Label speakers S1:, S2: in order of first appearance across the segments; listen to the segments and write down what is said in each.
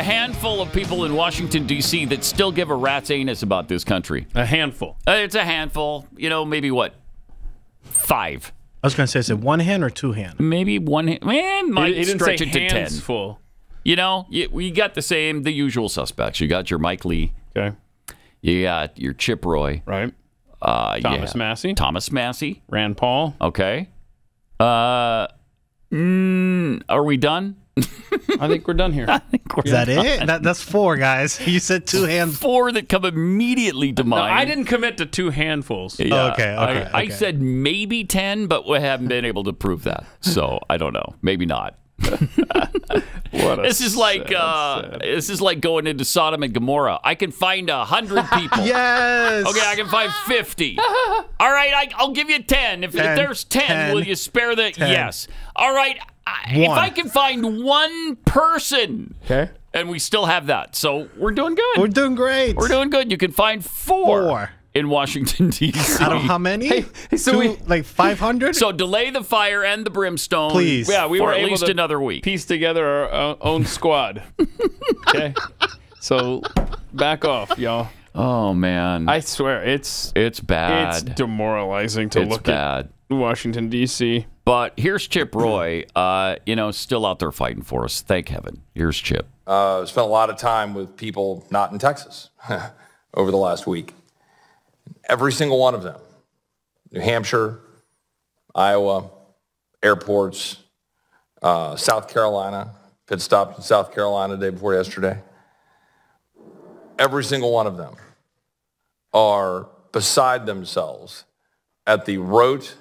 S1: handful of people in Washington, D.C. that still give a rat's anus about this country.
S2: A handful.
S1: It's a handful. Maybe what? 5.
S3: I was going to say, is it one hand or 2 hand?
S1: Maybe 1 hand. Man, might
S2: He didn't
S1: stretch
S2: say
S1: it to 10.
S2: hands full.
S1: We got the usual suspects. You got your Mike Lee.
S2: Okay.
S1: You got your Chip Roy.
S2: Right. Thomas Massie.
S1: Thomas Massie.
S2: Rand Paul.
S1: Okay. Are we done?
S2: I think we're done here.
S3: Is that it? That's 4, guys. You said 2 hands.
S1: 4 that come immediately to mind.
S2: No, I didn't commit to 2 handfuls.
S1: Yeah,
S3: Okay.
S1: I said maybe 10, but we haven't been able to prove that. So I don't know. Maybe not. This is like going into Sodom and Gomorrah. I can find 100 people.
S3: Yes.
S1: Okay, I can find 50. All right, I'll give you 10. If there's 10, will you spare the? 10. Yes. All right. If I can find 1 person,
S3: okay,
S1: and we still have that, so we're doing good.
S3: We're doing great.
S1: We're doing good. You can find 4 in Washington, D.C.
S3: Out of how many? Like 500?
S1: So delay the fire and the brimstone.
S3: Please.
S2: Yeah, we
S1: for
S2: were
S1: at
S2: able
S1: least
S2: to
S1: another week.
S2: Piece together our own squad. Okay. So back off, y'all.
S1: Oh, man.
S2: I swear, it's
S1: bad.
S2: It's demoralizing to look at Washington, D.C.
S1: But here's Chip Roy, still out there fighting for us. Thank heaven. Here's Chip.
S4: Spent a lot of time with people not in Texas over the last week. Every single one of them, New Hampshire, Iowa, airports, South Carolina, pit stop in South Carolina the day before yesterday. Every single one of them are beside themselves at the rote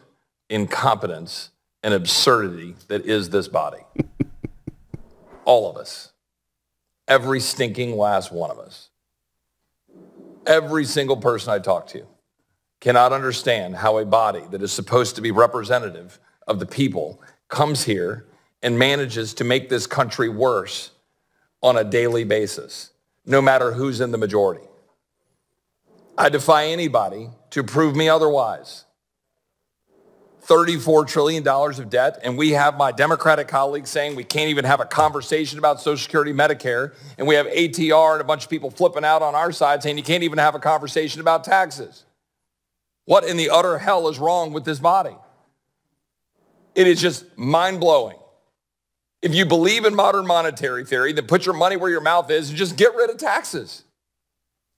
S4: incompetence and absurdity that is this body. All of us. Every stinking last one of us. Every single person I talk to cannot understand how a body that is supposed to be representative of the people comes here and manages to make this country worse on a daily basis, no matter who's in the majority. I defy anybody to prove me otherwise. $34 trillion of debt, and we have my Democratic colleagues saying we can't even have a conversation about Social Security, Medicare, and we have ATR and a bunch of people flipping out on our side saying you can't even have a conversation about taxes. What in the utter hell is wrong with this body? It is just mind-blowing. If you believe in modern monetary theory, then put your money where your mouth is and just get rid of taxes.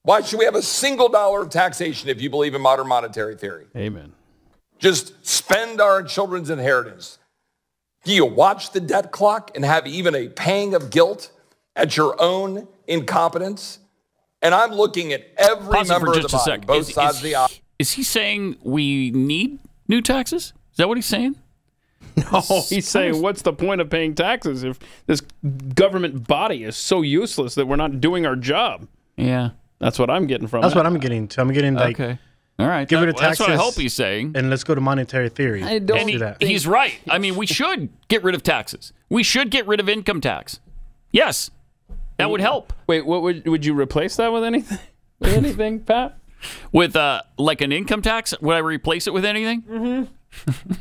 S4: Why should we have a single dollar of taxation if you believe in modern monetary theory?
S2: Amen.
S4: Just spend our children's inheritance. Do you watch the debt clock and have even a pang of guilt at your own incompetence? And I'm looking at every member of the body, both sides of the aisle.
S1: Is he saying we need new taxes? Is that what he's saying?
S2: No, he's saying, what's the point of paying taxes if this government body is so useless that we're not doing our job?
S1: Yeah.
S2: That's what I'm getting from
S3: That's what I'm getting to. I'm getting like...
S1: Okay. All right.
S3: Get rid of taxes.
S1: That's what I hope he's saying.
S3: And let's go to monetary theory.
S2: I don't
S3: do that.
S1: He's right. I mean, we should get rid of taxes. We should get rid of income tax. Yes. That would help.
S2: Wait, what would you replace that with anything? With anything, Pat?
S1: With like an income tax? Would I replace it with anything? Mm-hmm.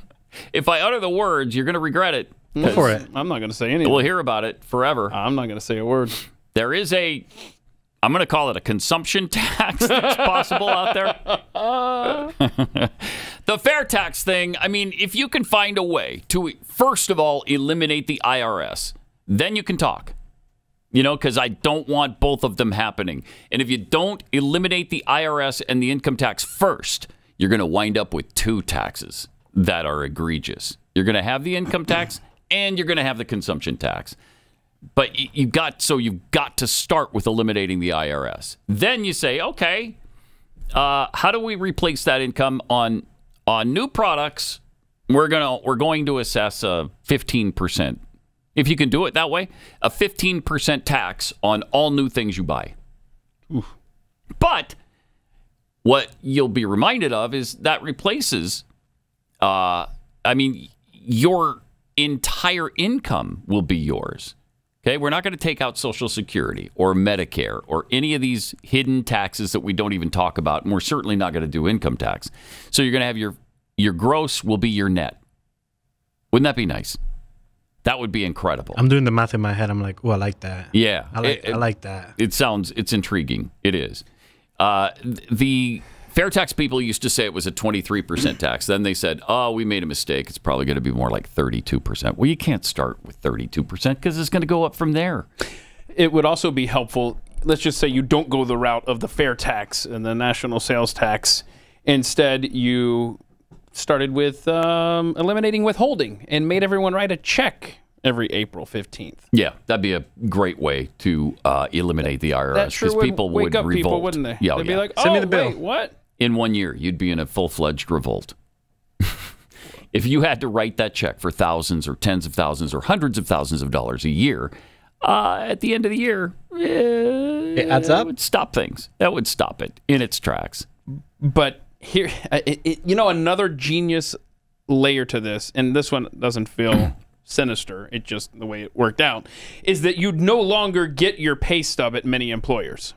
S1: If I utter the words, you're going to regret it.
S3: Go for it.
S2: I'm not going to say anything.
S1: We'll hear about it forever.
S2: I'm not going to say a word.
S1: There is I'm going to call it a consumption tax that's possible out there. The fair tax thing, I mean, if you can find a way to, first of all, eliminate the IRS, then you can talk. Because I don't want both of them happening. And if you don't eliminate the IRS and the income tax first, you're going to wind up with 2 taxes that are egregious. You're going to have the income tax and you're going to have the consumption tax. But you've got to start with eliminating the IRS. Then you say, okay, how do we replace that income on new products? We're going to assess a 15%. If you can do it that way, a 15% tax on all new things you buy. Oof. But what you'll be reminded of is that replaces, your entire income will be yours. Okay, we're not going to take out Social Security or Medicare or any of these hidden taxes that we don't even talk about, and we're certainly not going to do income tax. So you're going to have your gross will be your net. Wouldn't that be nice? That would be incredible.
S3: I'm doing the math in my head. I'm like, oh, I like that.
S1: Yeah.
S3: I like that.
S1: It's intriguing. It is. The fair tax people used to say it was a 23% tax. Then they said, oh, we made a mistake. It's probably going to be more like 32%. Well, you can't start with 32% because it's going to go up from there.
S2: It would also be helpful. Let's just say you don't go the route of the fair tax and the national sales tax. Instead, you started with eliminating withholding and made everyone write a check every April 15th.
S1: Yeah, that'd be a great way to eliminate the IRS.
S2: That sure would
S1: people
S2: wake
S1: would
S2: up
S1: revolt.
S2: people, wouldn't they?
S1: Yeah,
S2: They'd be like,
S3: Send me
S2: oh,
S3: the bill.
S2: wait, what?
S1: in 1 year, you'd be in a full-fledged revolt. If you had to write that check for thousands or tens of thousands or hundreds of thousands of dollars a year, at the end of the year,
S3: It adds up?
S1: That would stop things. That would stop it in its tracks.
S2: But here, another genius layer to this, and this one doesn't feel sinister, it just the way it worked out, is that you'd no longer get your pay stub at many employers.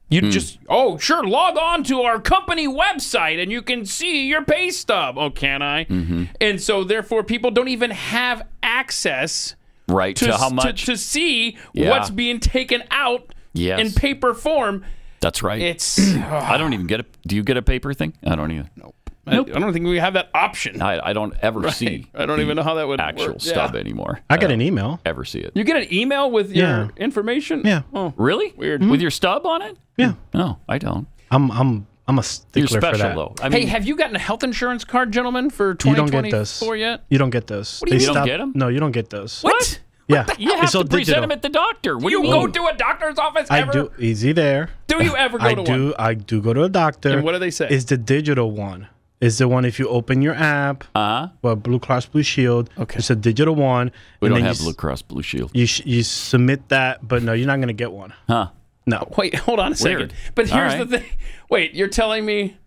S2: You'd just, oh, sure, log on to our company website and you can see your pay stub. Oh, can I? Mm-hmm. And so, therefore, people don't even have access
S1: to how much?
S2: To see what's being taken out in paper form.
S1: That's right.
S2: It's
S1: I don't even get a. Do you get a paper thing? I don't either.
S2: Nope. I don't think we have that option.
S1: I don't ever see.
S2: I don't even know how that would
S1: actual
S2: work.
S1: stub anymore.
S3: I get an email.
S1: Ever see it?
S2: You get an email with your information?
S3: Yeah.
S2: Oh,
S1: Really?
S2: weird.
S1: With your stub on it?
S3: Yeah.
S1: No, I don't.
S3: I'm a stickler
S1: You're
S3: for
S1: special
S3: that.
S1: though. I
S2: Hey,
S1: mean,
S2: have you gotten a health insurance card, gentlemen, for
S3: You don't get
S2: 2024
S3: those
S2: yet?
S3: You don't get those.
S1: do you mean? You don't get 'em?
S3: No, you don't get those.
S2: What?
S3: Yeah.
S1: you have
S3: It's all
S1: to present
S3: digital.
S1: them at the doctor. What do
S2: You
S1: you
S2: go
S1: mean?
S2: to a doctor's office
S3: I
S2: ever?
S3: do. Easy there.
S2: Do you ever go to one?
S3: I do go to a doctor.
S2: And what do they say?
S3: It's the digital one. It's the one if you open your app. Well, Blue Cross Blue Shield.
S2: Okay.
S3: It's a digital one.
S1: We
S3: and
S1: don't
S3: then
S1: have Blue Cross Blue Shield.
S3: You submit that, but no, you're not gonna get one.
S1: Huh?
S3: No.
S2: Wait, hold on a second.
S1: Weird.
S2: But
S1: All
S2: here's
S1: right.
S2: the thing. Wait, you're telling me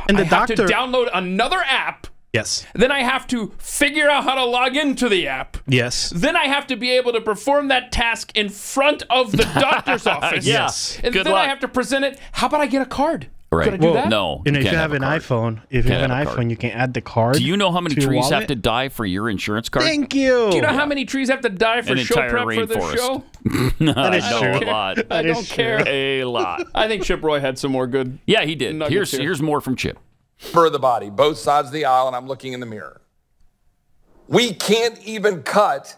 S3: And the
S2: I have
S3: doctor.
S2: to download another app,
S3: Yes.
S2: then I have to figure out how to log into the app.
S3: Yes.
S2: Then I have to be able to perform that task in front of the doctor's office.
S1: Yes.
S2: And
S1: Good
S2: then
S1: luck.
S2: I have to present it. How about I get a card?
S1: Right.
S2: Could I do that?
S1: No.
S3: And if
S1: can't
S3: you have
S1: a
S3: an
S1: card.
S3: iPhone, if you
S1: Can't
S3: have an
S1: have a card.
S3: iPhone, you can add the card.
S1: Do you know how many
S3: to your
S1: trees have
S3: wallet.
S1: to die for your insurance card?
S3: Thank you.
S2: Do you know how many trees have to die for
S1: An
S2: show
S1: entire
S2: prep for this
S1: rainforest.
S2: show?
S1: I
S3: is
S1: know
S3: true.
S1: a lot.
S2: I don't care.
S1: A lot.
S2: I think Chip Roy had some more good.
S1: Yeah, he did.
S2: Nuggets here.
S1: Here's more from Chip.
S4: For the body, both sides of the aisle, and I'm looking in the mirror. We can't even cut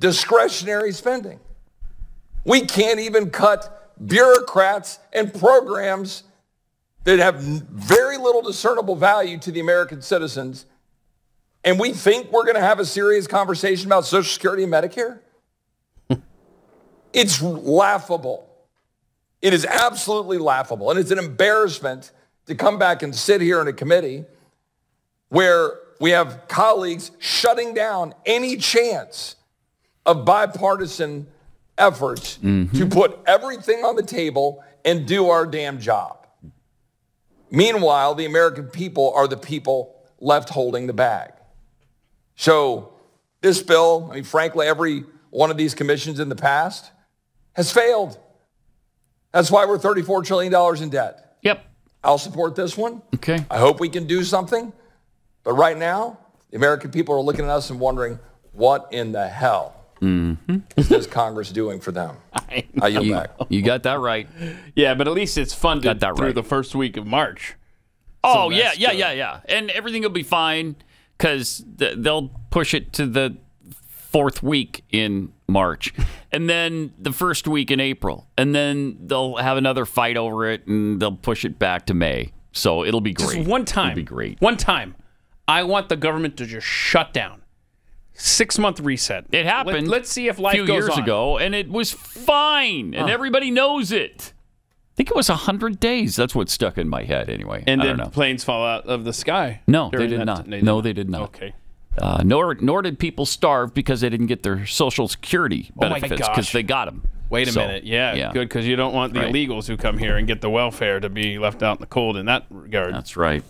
S4: discretionary spending. We can't even cut bureaucrats and programs that have very little discernible value to the American citizens. And we think we're going to have a serious conversation about Social Security and Medicare? It's laughable. It is absolutely laughable. And it's an embarrassment to come back and sit here in a committee where we have colleagues shutting down any chance of bipartisan efforts to put everything on the table and do our damn job. Meanwhile, the American people are the people left holding the bag. So this bill, I mean, frankly, every one of these commissions in the past has failed. That's why we're $34 trillion in debt.
S1: Yep.
S4: I'll support this one.
S1: Okay.
S4: I hope we can do something. But right now, the American people are looking at us and wondering, what in the hell is this Congress doing for them? I yield back.
S1: You got that right.
S2: Yeah, but at least it's funded
S1: Got that
S2: through
S1: right.
S2: the first week of March.
S1: Oh,
S2: So
S1: yeah,
S2: that's
S1: yeah,
S2: good.
S1: yeah. And everything will be fine because they'll push it to the fourth week in March and then the first week in April. And then they'll have another fight over it and they'll push it back to May. So it'll be great.
S2: Just one time.
S1: It'll be great.
S2: One time. I want the government to just shut down. 6-month reset.
S1: It happened.
S2: Let's see if life
S1: a few
S2: goes
S1: years
S2: on.
S1: ago, and it was fine, and everybody knows it. I think it was 100 days. That's what stuck in my head, anyway.
S2: And
S1: I
S2: then
S1: don't know.
S2: planes fall out of the sky.
S1: No, they
S2: during
S1: did
S2: that
S1: not.
S2: t-
S1: No, they did not.
S2: Okay.
S1: Nor did people starve because they didn't get their Social Security
S2: Oh my
S1: benefits
S2: gosh.
S1: because they got them.
S2: Wait a minute. Yeah, good, because you don't want the
S1: Right.
S2: illegals who come here and get the welfare to be left out in the cold in that regard.
S1: That's right.